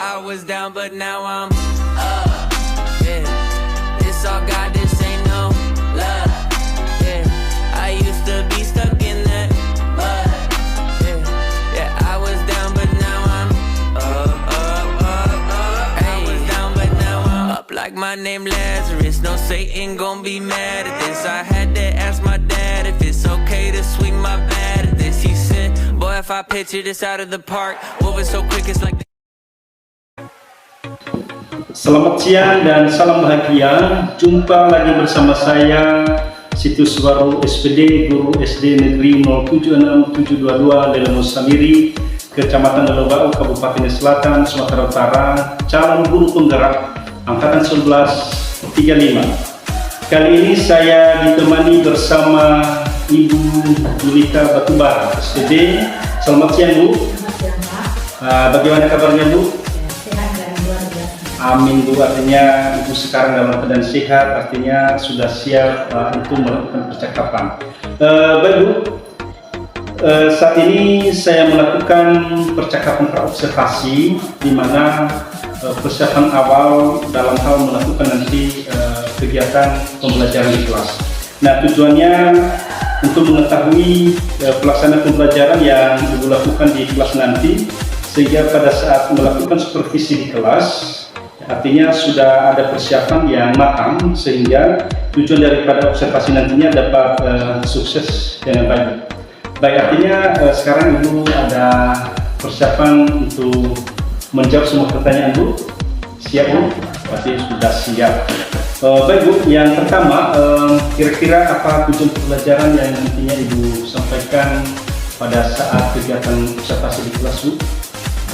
I was down, but now I'm up. Yeah, it's all God, this ain't no love. Yeah, I used to be stuck in that mud. Yeah, yeah, I was down, but now I'm up, up, up, up. I was down, but now I'm up like my name Lazarus. No Satan gon' be mad at this. I had to ask my dad if it's okay to swing my bat at this. He said, boy, if I picture this out of the park, moving so quick it's like. Selamat siang dan salam bahagia. Jumpa lagi bersama saya, Situs Baru SPD, Guru SD Negeri 076722 Lelemo Samiri, Kecamatan Lelobau, Kabupaten Selatan, Sumatera Utara, calon guru penggerak Angkatan 1135. Kali ini saya ditemani bersama Ibu Julita Batubara, SPD. Selamat siang, Bu. Selamat siang, Pak. Bagaimana kabarnya, Bu? Sehat dan luar biasa. Amin, Bu. Artinya Ibu sekarang dalam keadaan sehat, artinya sudah siap untuk melakukan percakapan. Baik, Bu. Saat ini saya melakukan percakapan praobservasi, di mana persiapan awal dalam hal melakukan nanti kegiatan pembelajaran di kelas. Nah, tujuannya untuk mengetahui pelaksanaan pembelajaran yang Ibu lakukan di kelas nanti, sehingga pada saat melakukan supervisi di kelas, artinya sudah ada persiapan yang matang, sehingga tujuan daripada observasi nantinya dapat sukses dengan baik. Baik, artinya sekarang Ibu ada persiapan untuk menjawab semua pertanyaan, Bu. Siap, Bu? Berarti sudah siap. Baik, Bu, yang pertama, kira-kira apa tujuan pembelajaran yang nantinya Ibu sampaikan pada saat kegiatan observasi di kelas, Bu?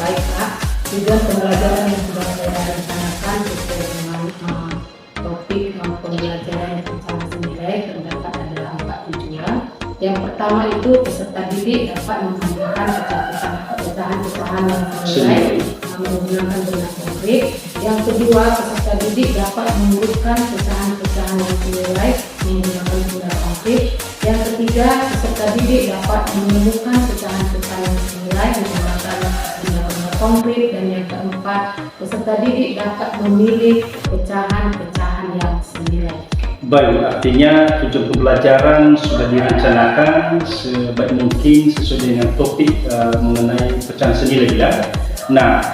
Baik, Pak. Tujuan pembelajaran yang sudah saya rencanakan sesuai dengan topik pembelajaran yang secara senilai terdapat adalah 4 tujuan. Yang pertama itu peserta didik dapat menghadirkan pecahan-pecahan yang senilai menggunakan benang konkret. Yang kedua, peserta didik dapat mengurutkan pecahan-pecahan yang senilai menggunakan benda konkret. Yang ketiga, peserta didik dapat menemukan pecahan-pecahan yang senilai menggunakan benda konkret. Dan yang keempat, peserta didik dapat memilih pecahan-pecahan yang senilai. Baik, artinya tujuan pembelajaran sudah direncanakan sebaik mungkin sesuai dengan topik mengenai pecahan senilai, ya. Nah,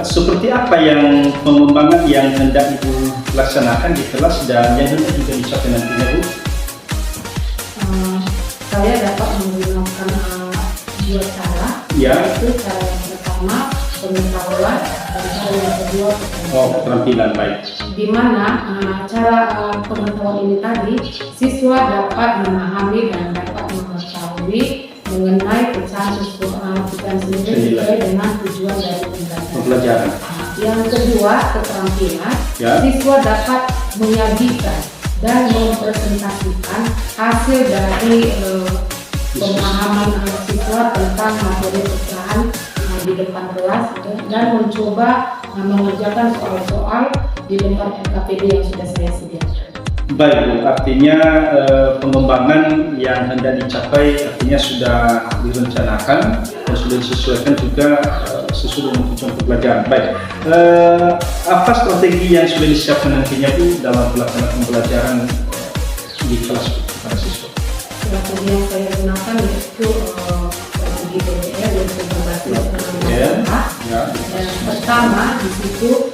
seperti apa yang pengembangan yang hendak Ibu laksanakan di kelas dan yang hendak juga dicapai nantinya, Bu? Saya dapat menggunakan 2 cara. Ya. Itu cara yang pertama pengetahuan dan cara yang kedua keterampilan. Baik. Di mana cara pengetahuan ini tadi siswa dapat memahami dan dapat mengetahui mengenai pecahan sendiri sesuai dengan tujuan dari pembelajaran. Yang kedua, keterampilan. Ya. Siswa dapat menyajikan dan mempresentasikan hasil dari pemahaman siswa tentang materi pecahan di depan kelas dan mencoba mengerjakan soal-soal di depan LKPD yang sudah saya sediakan. Baik, Bu, artinya pengembangan yang hendak dicapai artinya sudah direncanakan dan sudah disesuaikan juga sesuai dengan tujuan pembelajaran. Baik, apa strategi yang sudah disiapkan nantinya, Bu, dalam pelaksanaan pembelajaran di kelas para siswa? Strategi yang saya gunakan yaitu strategi PBR yaitu berbasis masalah. Dan pertama di situ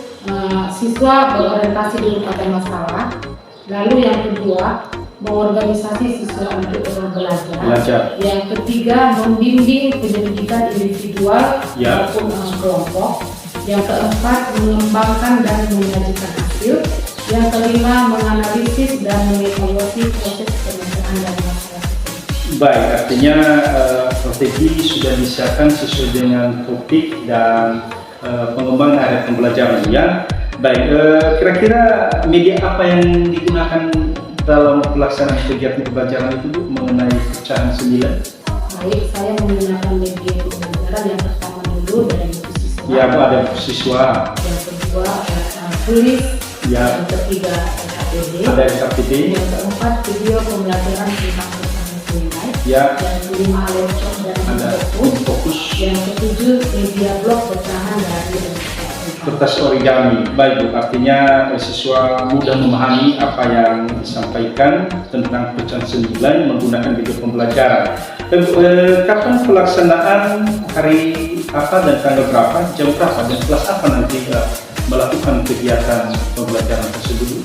siswa berorientasi dulu pada masalah. Lalu yang kedua, mengorganisasi siswa untuk belajar. Yang ketiga, membimbing penyelidikan individual maupun kelompok. Yang keempat, mengembangkan dan menyajikan hasil. Yang kelima, menganalisis dan mengevaluasi proses pemecahan dan masalah. Baik, artinya strategi sudah disiapkan sesuai dengan topik dan pengembangan area pembelajaran, ya. Baik, kira-kira media apa yang digunakan dalam pelaksanaan kegiatan pembelajaran itu, Bu, mengenai pecahan senilai? Baik, saya menggunakan media pembelajaran yang pertama dulu dari buku siswa. Ya, Bu, ada buku siswa. Yang kedua tulis. Ya. Yang ketiga LKPD. Ada LKPD. Yang keempat video pembelajaran tentang pecahan senilai. Ya. Yang kelima laptop dan ada fokus. Yang ketujuh, media blog bertahan dari Kertas origami. Baik Bu, artinya siswa mudah memahami apa yang disampaikan tentang pecahan senilai menggunakan video pembelajaran. Kapan pelaksanaan, hari apa dan tanggal berapa, jam berapa, dan kelas apa nanti melakukan kegiatan pembelajaran tersebut?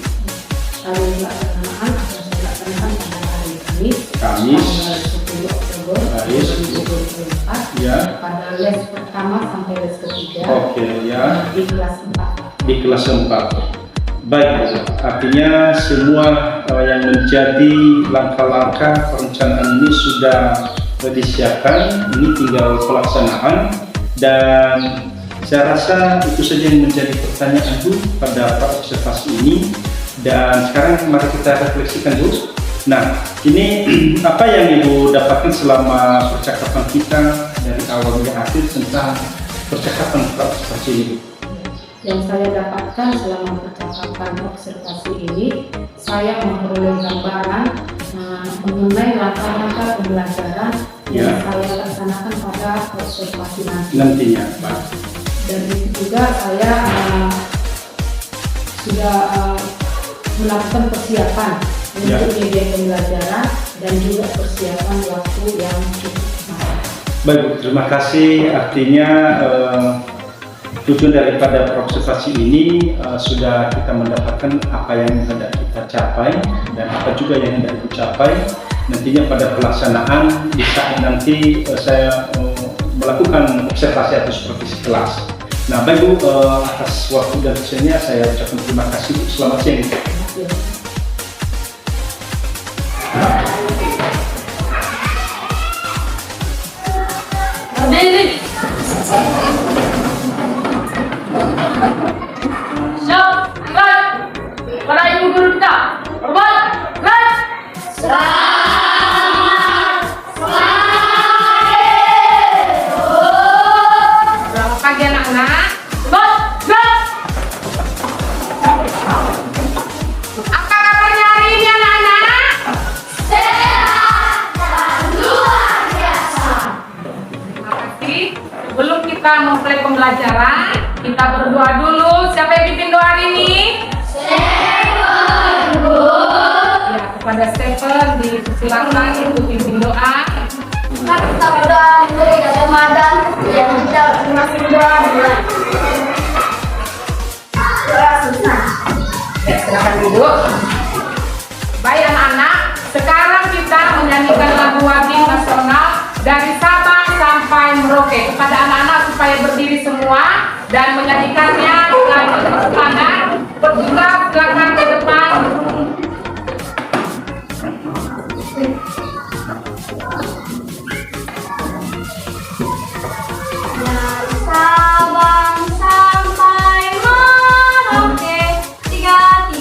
Hari pelaksanaan akan dilaksanakan pada hari Kamis, Kamis, tanggal 10 Oktober Kamis, 2024, ya. pada les pertama sampai les ketiga. Oke, ya. Di kelas 4. Di kelas 4. Baik, artinya semua yang menjadi langkah-langkah perencanaan ini sudah disiapkan, ini tinggal pelaksanaan, dan saya rasa itu saja yang menjadi pertanyaan Bu pada observasi ini. Dan sekarang mari kita refleksikan Bu. Nah, ini apa yang Ibu dapatkan selama percakapan kita dari awal hingga akhir tentang percakapan observasi ini? Yang saya dapatkan selama percakapan observasi ini, saya memperoleh gambaran mengenai langkah-langkah pembelajaran yang saya laksanakan pada observasi nantinya. Pak. Dan itu juga saya sudah melakukan persiapan untuk media pembelajaran dan juga persiapan waktu yang cukup lama. Baik, terima kasih. Artinya tujuan daripada observasi ini sudah kita mendapatkan apa yang hendak kita capai dan apa juga yang hendak dicapai nantinya pada pelaksanaan di saat nanti saya melakukan observasi atau supervisi kelas. Nah, baik Bu, atas waktu dan kesennya saya ucapkan terima kasih. Selamat siang. Berdiri. Siap, gerak. Para ibu guru kita, hormat, gerak. Selamat pagi anak-anak. Hormat, gerak. Apa kabarnya hari ini anak-anak? Sehat dan luar biasa. Terima kasih. Sebelum kita memulai pembelajaran, kita berdoa dulu. Siapa yang pimpin doa hari ini? Stephen. Ya, kepada Stephen dipersilakan untuk pimpin doa. Kita berdoa untuk Ramadan yang kita masih doa bulan. Doa sunnah. Ya, silakan duduk. Baik anak-anak, sekarang kita menyanyikan lagu wajib nasional dari Sabang sampai Merauke. Kepada anak-anak supaya berdiri semua dan menyanyikannya dengan tepuk tangan. Petugas silakan ke depan. Dari Sabang sampai Merauke, tiga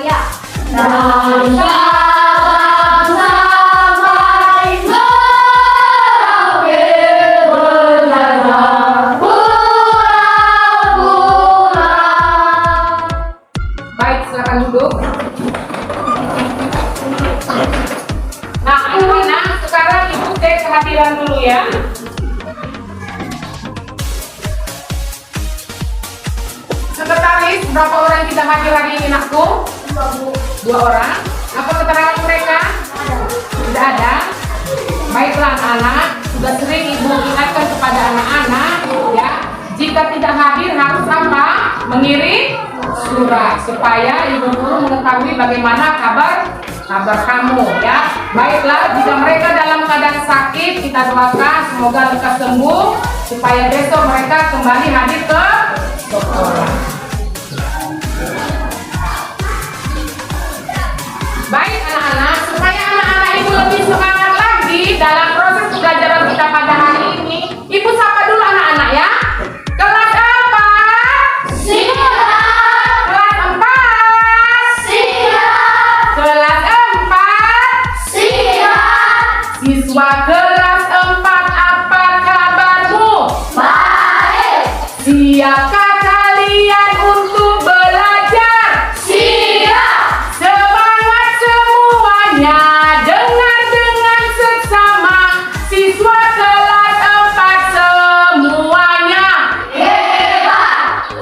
ya. Dari Sabang sampai Merauke, berjalan pulang. Baik, silakan duduk. Nah, anak-anak, sekarang ibu cek kehadiran dulu ya. Sekretaris, berapa orang kita hadir hari ini, nakku? 2 orang. Apa keterangan mereka? Tidak ada. Baiklah anak-anak, sudah sering ibu ingatkan kepada anak-anak ya, jika tidak hadir harus apa? Mengirim surat supaya ibu guru mengetahui bagaimana kabar kamu ya. Baiklah, jika mereka dalam keadaan sakit, kita doakan semoga lekas sembuh supaya besok mereka kembali hadir ke sekolah. Baik anak-anak, supaya anak-anak ibu lebih semangat lagi dalam proses pembelajaran kita pada hari ini, ibu sapa dulu anak-anak ya. Kelas apa? Siap. Kelas 4. Siap. Kelas 4. Siap. Siswa kelas 4, apa kabarmu? Baik. Siap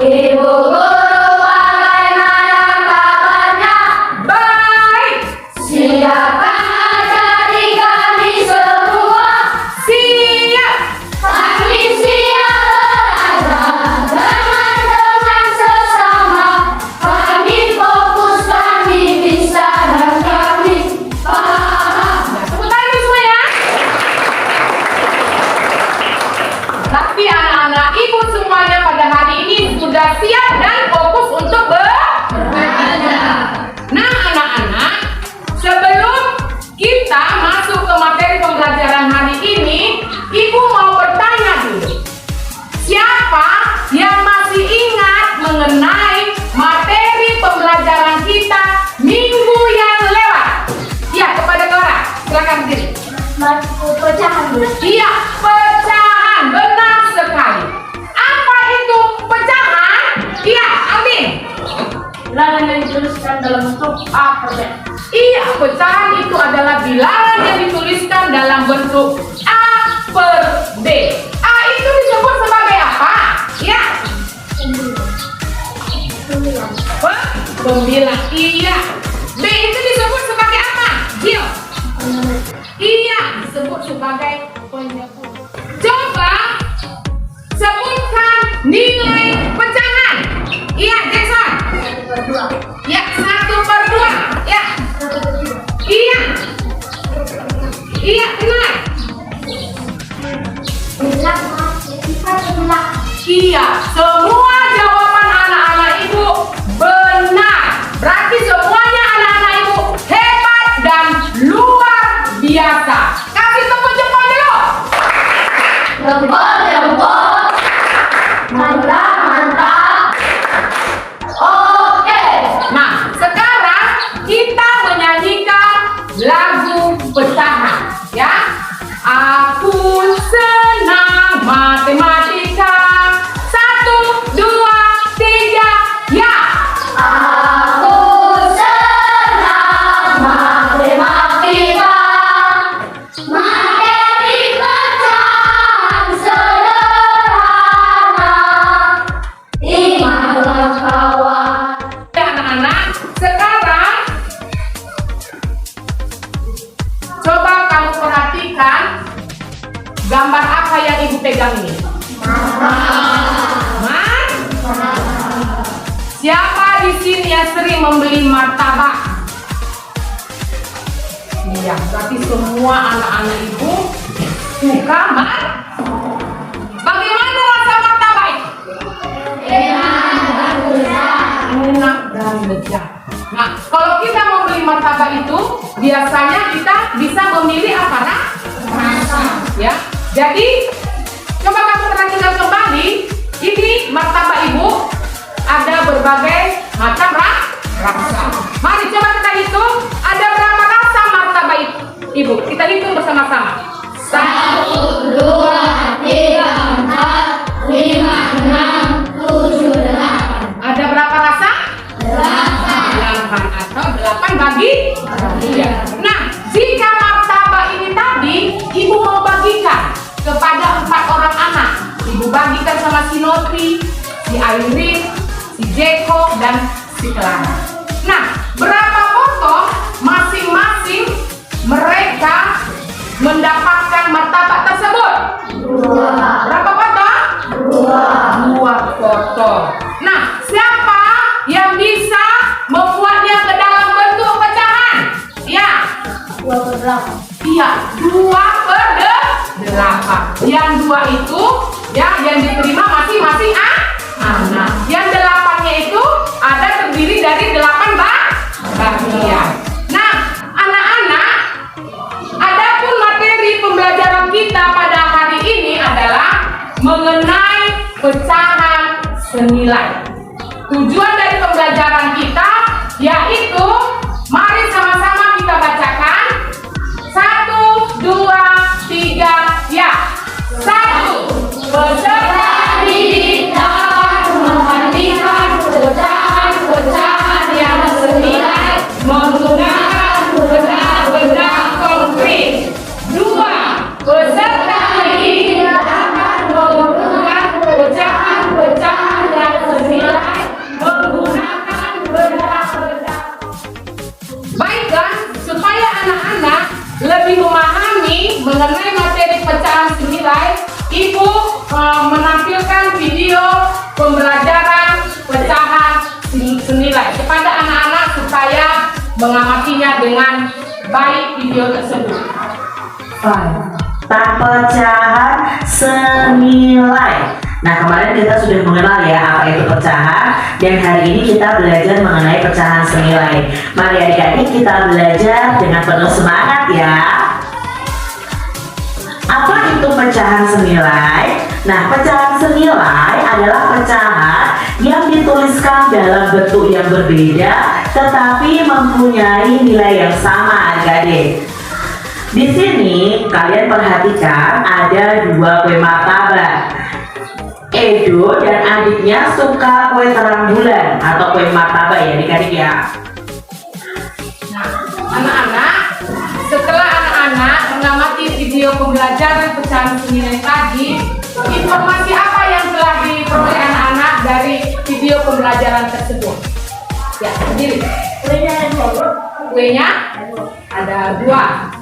Ibu guru bagaimana kabarnya? Baik. Siapkan ajari kami semua. Siap. Kami siap belajar dengan sesama. Kami fokus, kami bisa, dan kami paham. Tepuk tangan dulu semua ya. Tapi anak-anak ibu semuanya pada hari ini sudah siap dan fokus untuk belajar. Nah anak-anak, sebelum kita masuk ke materi pembelajaran hari ini, ibu mau bertanya dulu. Siapa yang masih ingat mengenai materi pembelajaran kita minggu yang lewat? Ya, kepada Clara, silakan berdiri. Pecahan dulu. Iya, pecahan, benar sekali. Apa itu pecahan? Iya, Alvin. Bilangan yang dituliskan dalam bentuk A per B. Iya, pecahan itu adalah bilangan yang dituliskan dalam bentuk A per B. A itu disebut sebagai apa? Ya, pembilang. Iya. B itu disebut sebagai apa? Gil. Iya, disebut sebagai penyebut. Coba sebutkan nilai pecahan. Iya, Jackson. Ya, 1/2. Ya. Iya. Iya, benar. Iya, semua jawaban anak-anak ibu benar. Berarti semuanya anak-anak ibu hebat dan luar biasa. Kasih tepuk jempol dulu. Jempol. Mantap. Oke. Nah, sekarang kita menyanyikan lagu pecahan, ya. Aku senang matematika. 1, 2, 3, ya. Aku senang matematika. Materi pecahan sederhana. Ingatlah kawan. Ya, anak-anak, sekarang coba kamu perhatikan gambar apa yang ibu pegang ini. Siapa di sini yang sering membeli martabak? Iya, berarti semua anak-anak ibu suka Bagaimana rasa martabak itu? Enak dan lezat. Nah, kalau kita mau beli martabak itu, biasanya kita bisa memilih apa? Rasa. Ya. Jadi, coba kamu perhatikan kembali. Ini martabak ibu ada berbagai macam rasa. Mari coba kita hitung. Ada berapa rasa martabak ibu? Kita hitung bersama-sama. 1, 2, 3, 4, 5, 6, 7, 8. Ada berapa rasa? 8 atau 8 bagi? Iya. Nah, jika martabak ini tadi ibu mau bagikan kepada 4 orang anak, ibu bagikan sama si Notri, si Airin, si Jeko, dan si Clara. Nah, berapa potong masing-masing mereka mendapatkan martabak tersebut? 2. Berapa potong? 2 potong. Nah, siapa yang bisa membuatnya ke dalam bentuk pecahan? Ya. 2/8. Iya, 2/8. Yang 2 itu ya yang diterima masing-masing anak. Yang 8-nya itu ada terdiri dari 8 bagian. Nah, anak-anak, adapun materi pembelajaran kita pada hari ini adalah mengenai pecahan senilai. Tujuan dari pembelajaran kita yaitu, mari sama-sama kita bacakan. 1, 2, 3, ya. 1. Peserta didik dapat membandingkan pecahan-pecahan yang senilai menggunakan benda-benda konkret. 2. Peserta didik dapat menggunakan pecahan-pecahan yang senilai menampilkan video pembelajaran pecahan senilai kepada anak-anak supaya mengamatinya dengan baik video tersebut. Pecahan senilai. Nah, kemarin kita sudah mengenal ya apa itu pecahan, dan hari ini kita belajar mengenai pecahan senilai. Mari adik-adik kita belajar dengan penuh semangat ya. Apa itu pecahan senilai? Nah, pecahan senilai adalah pecahan yang dituliskan dalam bentuk yang berbeda tetapi mempunyai nilai yang sama adik-adik. Di sini kalian perhatikan ada dua kue martabak. Edo dan adiknya suka kue terang bulan atau kue martabak ya adik-adik ya. Nah, anak-anak, setelah anak-anak mengamati video pembelajaran pecahan senilai tadi, informasi apa yang telah diperoleh anak-anak dari video pembelajaran tersebut? Ya, sendiri. Kuenya ada dua.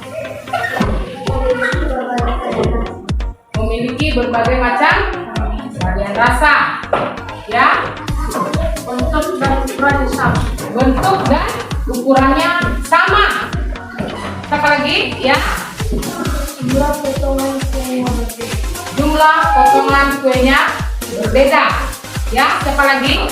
Memiliki berbagai macam varian rasa, ya, bentuk dan ukurannya sama. Bentuk dan ukurannya sama. Apa lagi, ya? Jumlah potongan kuenya berbeda, ya. Siapa lagi?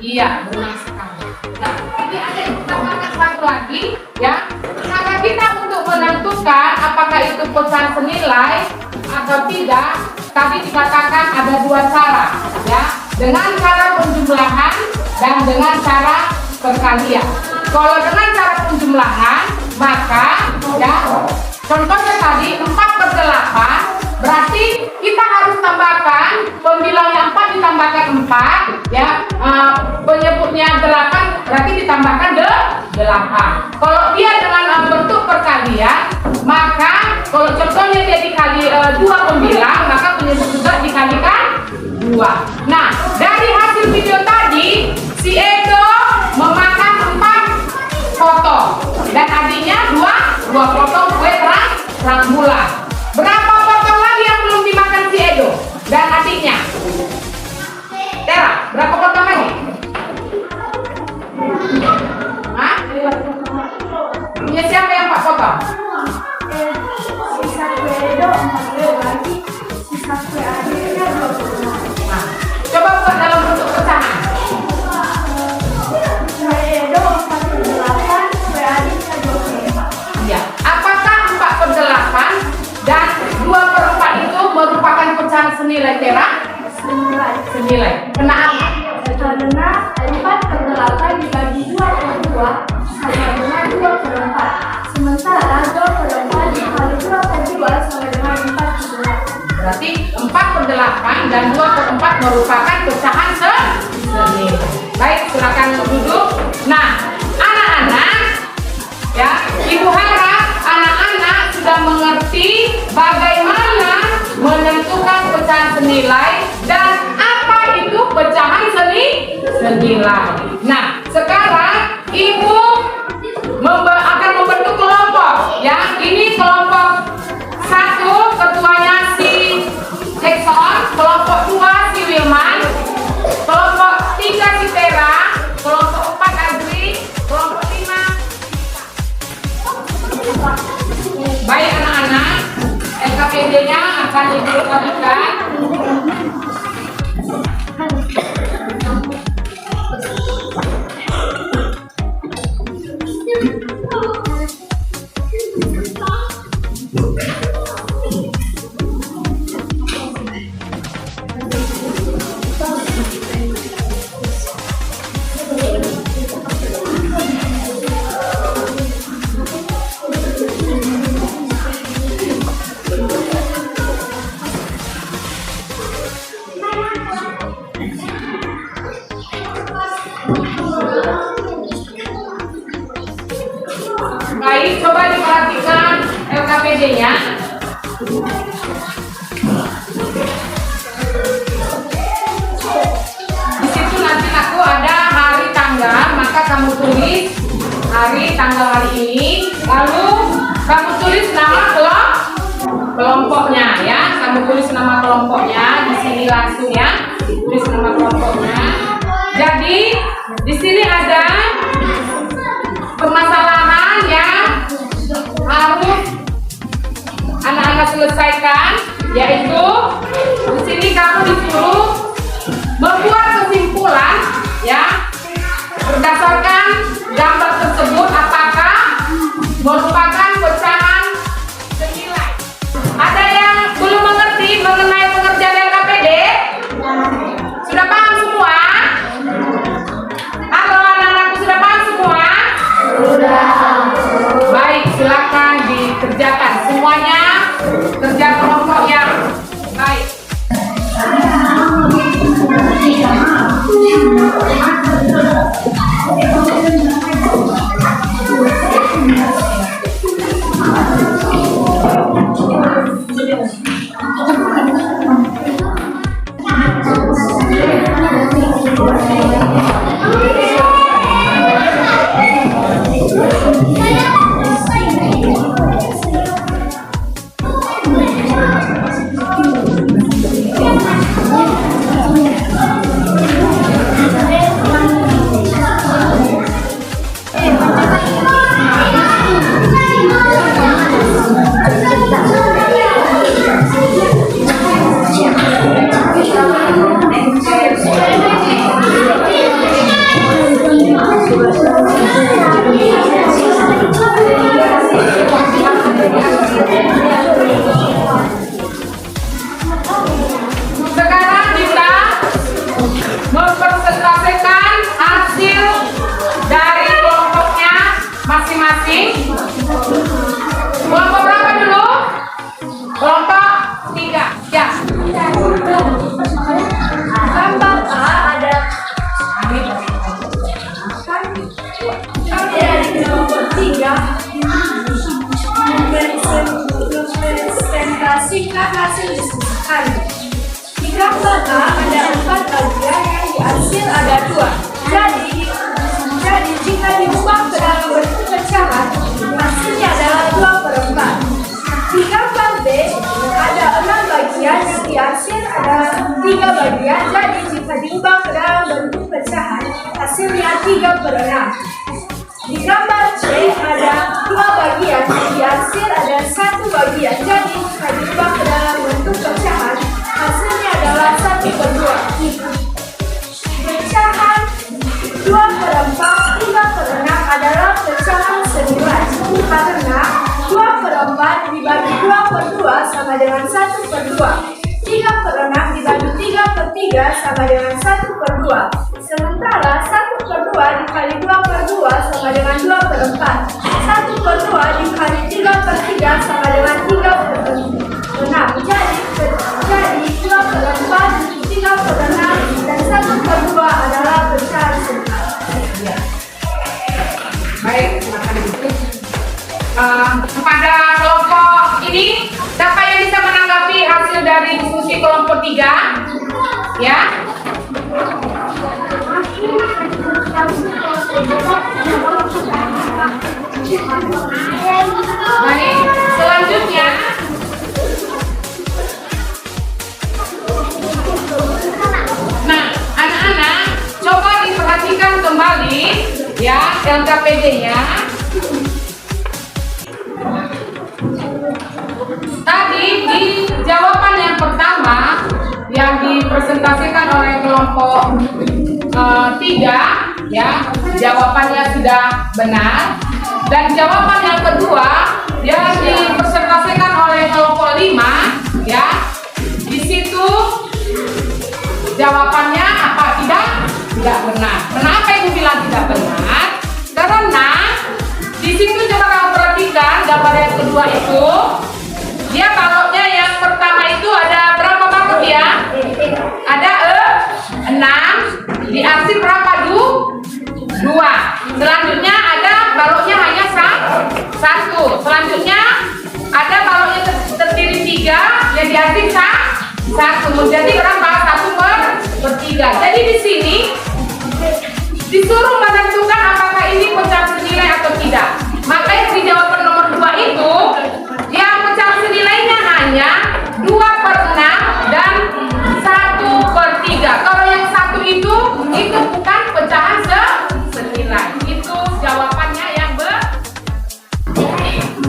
Iya, benar sekali. Nah, ini ada yang kita bahas satu lagi, ya. Cara kita untuk menentukan apakah itu pecahan senilai atau tidak, tadi dikatakan ada dua cara, ya. Dengan cara penjumlahan dan dengan cara perkalian. Kalau dengan cara penjumlahan, maka, ya, contohnya tadi 4/8. Berarti kita harus tambahkan pembilangnya 4 ditambahkan 4, ya, penyebutnya 8 berarti ditambahkan 8. Kalau dia dengan bentuk perkalian, maka kalau contohnya dia dikali 2 pembilang, maka penyebut juga dikalikan 2. Nah, dari hasil video tadi, si Edo memakan 4 potong dan adiknya 2 potong kue terang bulan. Berapa potong lagi yang belum dimakan si Edo dan adiknya? Tera, berapa potong lagi? Hah? Punya siapa yang 4 potong? Sisa kue Edo 4 lagi, sisa kue adiknya 2. Nah, coba buat dalam bentuk pecahan. Kue Edo 4/8, kue adiknya 2/4. Ya, apakah 4/8 dan 2/4 itu merupakan pecahan senilai Tera? Senilai. Kenapa? Karena 4/8 dibagi 2/2 sama dengan 2/4. Sementara 2/4 dikali 2/2 sama dengan 4/8. Berarti 4/8 dan 2/4 merupakan pecahan senilai. Baik, silakan duduk. Nah, anak-anak, ya, Ibu harap anak-anak sudah mengerti bagaimana menentukan pecahan senilai dan apa itu pecahan senilai. Nah, sekarang Ibu akan membentuk kelompok, ya. Ini kelompok 1, ketuanya si Jackson, kelompok 2 si Wilman, kelompok 3 si Tera, kelompok 4 Adri, kelompok 5 baik anak-anak, LKPD-nya akan dibutuhkan. Baik, coba diperhatikan LKPD-nya. Di situ nanti aku ada hari tanggal, maka kamu tulis hari tanggal hari ini. Lalu kamu tulis nama kelompoknya ya. Kamu tulis nama kelompoknya di sini langsung ya. Tulis nama kelompoknya. Jadi di sini ada permasalahan yang harus anak-anak selesaikan, yaitu di sini kamu disuruh membuat kesimpulan ya berdasarkan gambar tersebut apakah merupakan pecahan senilai. Ada yang belum mengerti mengenai pengerjaan LKPD? Sudah paham semua? Halo anak-anakku, sudah paham semua? Sudah. Baik, silakan dikerjakan semuanya, kerja kelompok yang baik. Sekarang kita mempresentasikan hasil dari kelompoknya masing-masing. Kelompok berapa dulu? Kelompok 3 ya. Gambar A ada dari kelompok 3 mempresentasikan hasil diskusikan. Di gambar A ada 4 bagian yang dihasil ada 2. Jadi jika diubah ke dalam bentuk pecahan, hasilnya adalah 2/4. Di gambar B ada 6 bagian yang dihasil ada 3 bagian. Jadi jika diubah ke dalam bentuk pecahan, hasilnya 3/6. Di gambar C ada 2 bagian yang dihasil ada 1 bagian. Jadi jika diubah ke dalam bentuk pecahan, hasilnya adalah 1/2. Pecahan 2/4, 3/6 adalah pecahan senilai karena 2/4 dibagi 2/2 sama dengan 1/2. 3/6 dibagi 3/3 sama dengan 1/2. Sementara 1/2 dikali 2/2 sama dengan 2/4. 1/2 dikali 3/3 sama dengan 3/6. Jadi 2/4, 3/6 dan 1/2 adalah pecahan senilai. Baik, silakan ditutup. Kepada kelompok ini, siapa yang bisa menanggapi hasil dari diskusi kelompok 3? Ya. Baik, selanjutnya nah, anak-anak coba diperhatikan kembali ya LKPD-nya. Tadi di jawaban yang pertama yang dipresentasikan oleh kelompok 3 ya, jawabannya sudah benar. Dan jawaban yang kedua yang dipresentasikan oleh kelompok 5 ya, di situ jawabannya apa? Tidak benar. Kenapa ibu bilang tidak benar? Karena di situ coba kamu perhatikan gambar yang kedua itu, dia baloknya yang pertama itu ada berapa balok ya? Ada 6, diarsip berapa 2. Selanjutnya ada baloknya hanya 1. Selanjutnya ada baloknya terdiri 3 yang diarsip 1. Jadi berapa? 1/3. Jadi di sini disuruh menentukan apakah ini pecahan senilai atau tidak. tidak. Maka yang di jawaban nomor 2 itu yang pecahan senilainya hanya 2/6 dan 1/3. Kalau yang satu itu bukan pecahan senilai. Itu jawabannya yang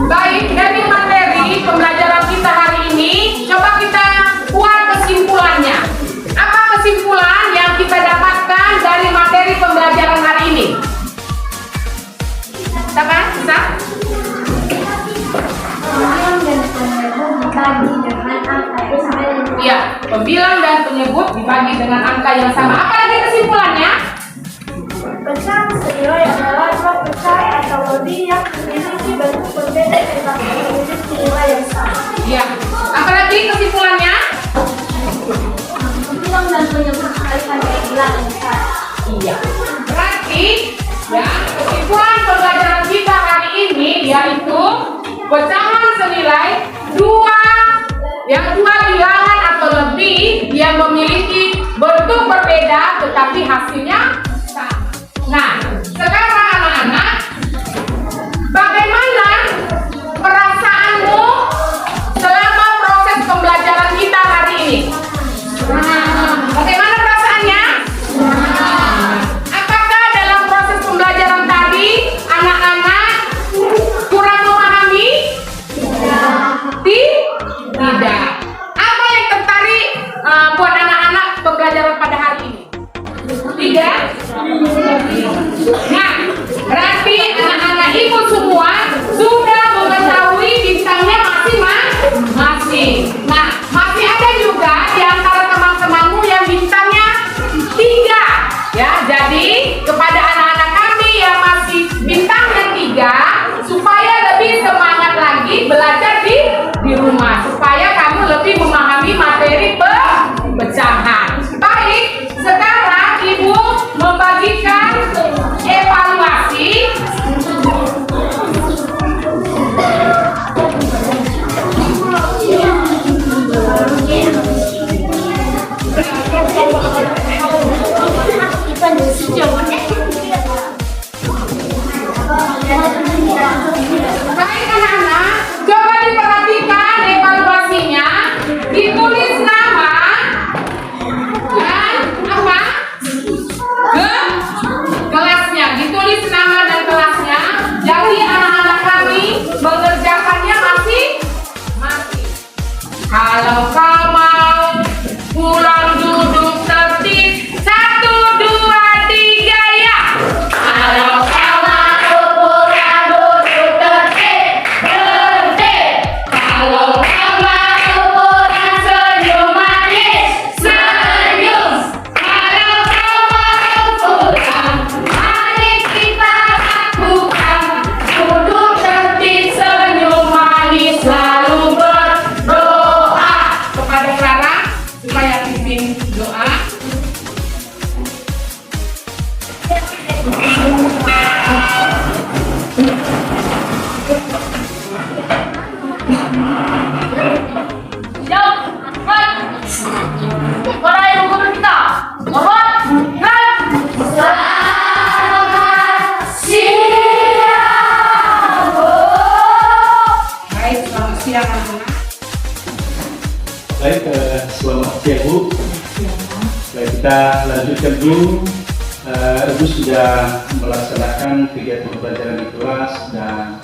baik. Dari materi pembelajaran kita hari ini, coba kita buat kesimpulannya. Apa kesimpulan yang kita dapatkan dari materi pembelajaran hari ini? Siapa? Bisa? Iya, pembilang dan penyebut dibagi dengan angka yang sama. Apa lagi kesimpulannya? Pecahan senilai adalah dua pecahan atau lebih yang memiliki bentuk berbeda tetapi memiliki nilai yang sama. Iya. Apa lagi kesimpulannya? Pembilang dan penyebut saling ada bilang yang sama. Iya. Berarti ya kesimpulan pembelajaran kita hari ini yaitu pecahan senilai dua bilangan atau lebih yang memiliki bentuk berbeda tetapi hasilnya sama. Nah, sekarang anak-anak, bagaimana perasaanmu selama proses pembelajaran kita hari ini? Bagaimana perasaannya? Apakah dalam proses pembelajaran tadi anak-anak kurang memahami? Tidak. Apa yang tertarik buat anak-anak pembelajaran pada hari ini? Tidak. Nah, berarti anak-anak ibu semua sudah mengetahui bintangnya masing-masing. Nah, masih ada juga di antara teman-temanmu yang bintangnya 3. Ya, jadi kepada anak-anak kami yang masih bintangnya 3, supaya lebih semangat lagi belajar di rumah, supaya kamu lebih memahami materi pecahan. Baik, sekarang ibu membagikan evaluasi. Baik anak-anak, coba diperhatikan evaluasinya. Ditulis nama dan apa? Kelasnya. Ditulis nama dan kelasnya. Jadi anak-anak kami mengerjakannya masing-masing. Kalau kau mau pulang duduk tertib, 1, 2, 3 ya. Kalau kau mau pulang duduk tertib, tertib. Kalau kau mau pulang senyum manis, senyum. Kalau kau mau pulang, mari kita lakukan. Duduk tertib, senyum manis, lalu berdoa. Kepada Clara supaya pimpin doa. Jauh, cepat. Para ibu guru kita, mohon dan selamat siang. Baik, selamat siang anak-anak. Baik, selamat siang Bu. Baik, kita lanjutkan dulu. Ibu sudah melaksanakan kegiatan pembelajaran di kelas dan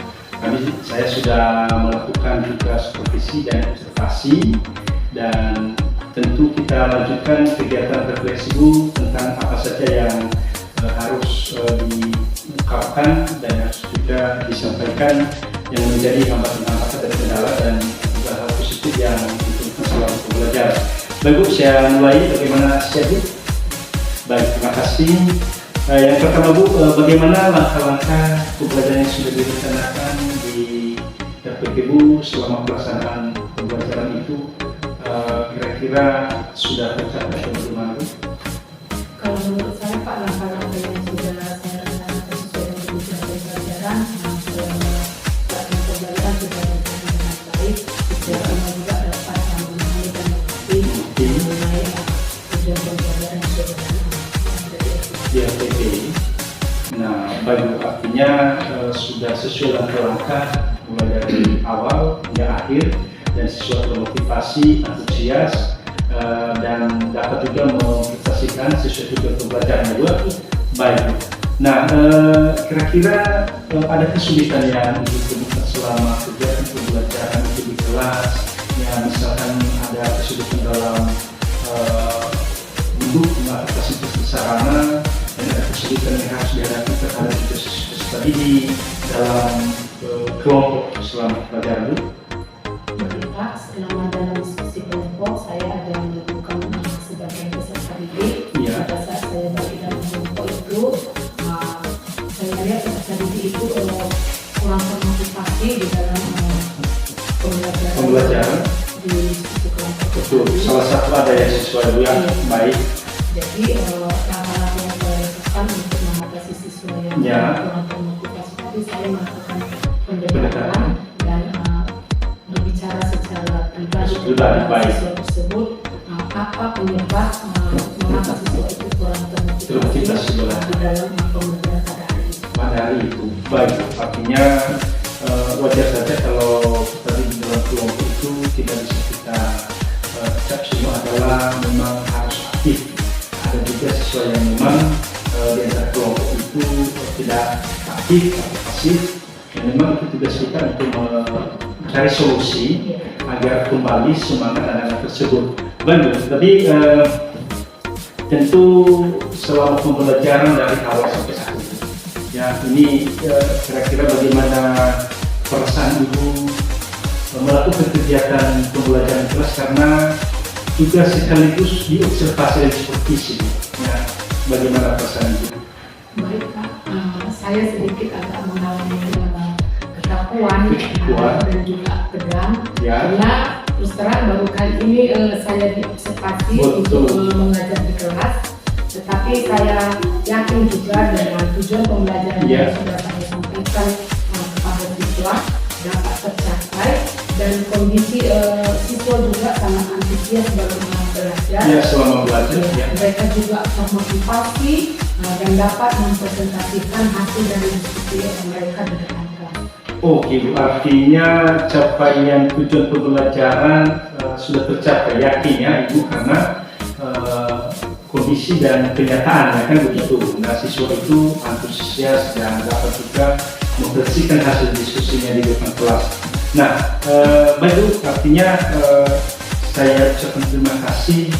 saya sudah melakukan juga supervisi dan observasi, dan tentu kita lanjutkan kegiatan refleksi Bu tentang apa saja yang harus diungkapkan dan harus juga disampaikan yang menjadi hambatan-hambatan dan kendala dan juga hal positif yang ditemukan selama pembelajaran. Baik Bu, saya mulai. Bagaimana siap Bu? Baik, terima kasih. Yang pertama Bu, bagaimana langkah-langkah pembelajaran yang sudah direncanakan di PPKBU selama pelaksanaan pembelajaran itu kira-kira sudah tercapai atau bagaimana Bu? Kalau menurut saya Pak, langkah-langkah yang sudah saya rencanakan sesuai dengan tujuan pembelajaran, pembelajaran sudah berjalan dengan baik, dan juga dapat memahami dan mengerti mengenai tujuan pembelajaran yang sudah Di LPP. Nah, baik Bu, artinya sudah sesuai langkah-langkah mulai dari awal hingga akhir, dan siswa termotivasi, antusias, dan dapat juga memprestasikan sesuai tujuan pembelajaran juga baik. Nah, kira-kira ada kesulitan yang ditemukan selama kegiatan pembelajaran itu di kelas, ya misalkan ada kesulitan dalam mendukung kapasitas sarana, dan ada kesulitan yang harus dihadapi terhadap peserta didik dalam kelompok selama pelajaran itu. Baik Pak, selama dalam diskusi kelompok saya ada melakukan sebagai peserta didik. Iya. Pada saat saya bagi dalam kelompok itu, saya lihat peserta didik itu kurang termotivasi di dalam Pembelajaran. di diskusi kelompok. Betul, salah satu ada yang sesuai yang baik. Jadi langkah-langkah yang saya lakukan untuk mengatasi siswa yang Ya. kurang termotivasi tadi, saya melakukan pendekatan dan berbicara secara pribadi Pribadi, baik. siswa tersebut, apa penyebab mengapa siswa itu kurang Termotivasi termotivasi di dalam pembelajaran pada hari ini. Pada hari itu baik, artinya wajar saja kalau tadi di dalam kelompok itu tidak bisa kita cap semua adalah memang harus aktif. Ada juga siswa yang memang di antara kelompok itu tidak aktif atau pasif, dan memang itu tugas kita untuk mencari solusi agar kembali semangat anak-anak tersebut. Baik, tapi tentu selama pembelajaran dari awal sampai saat ini, ya ini kira-kira bagaimana perasaan ibu melakukan kegiatan pembelajaran kelas, karena juga sekaligus diobservasi dan supervisi, ya bagaimana perasaan ibu? Baik Pak, saya sedikit agak mengalami ketakuan dan juga tegang, Ya. karena terus terang baru kali ini saya diobservasi Betul. untuk mengajar di kelas, tetapi saya yakin juga dengan tujuan pembelajaran Ya. yang sudah saya sampaikan kepada siswa dapat tercapai, dan kondisi siswa juga sangat antusias dalam belajar. Ya, selama belajar, ya. Mereka juga termotivasi dan dapat mempresentasikan hasil dari diskusi mereka di depan kelas. Oke Bu, artinya capaian tujuan pembelajaran sudah tercapai, yakin ya Ibu, karena kondisi dan kenyataannya kan begitu. Nah, siswa itu antusias dan dapat juga membersihkan hasil diskusinya di depan kelas. Nah, baik Bu, artinya saya ucapkan terima kasih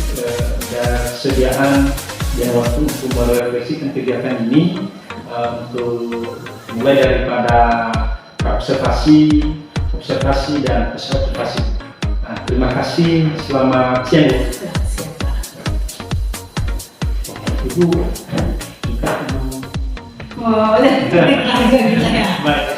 dan sediaan dan waktu untuk merefleksikan kegiatan ini, untuk mulai daripada observasi dan observasi. Nah, terima kasih, selamat siang Bu. Ibu, kita Boleh, Baik.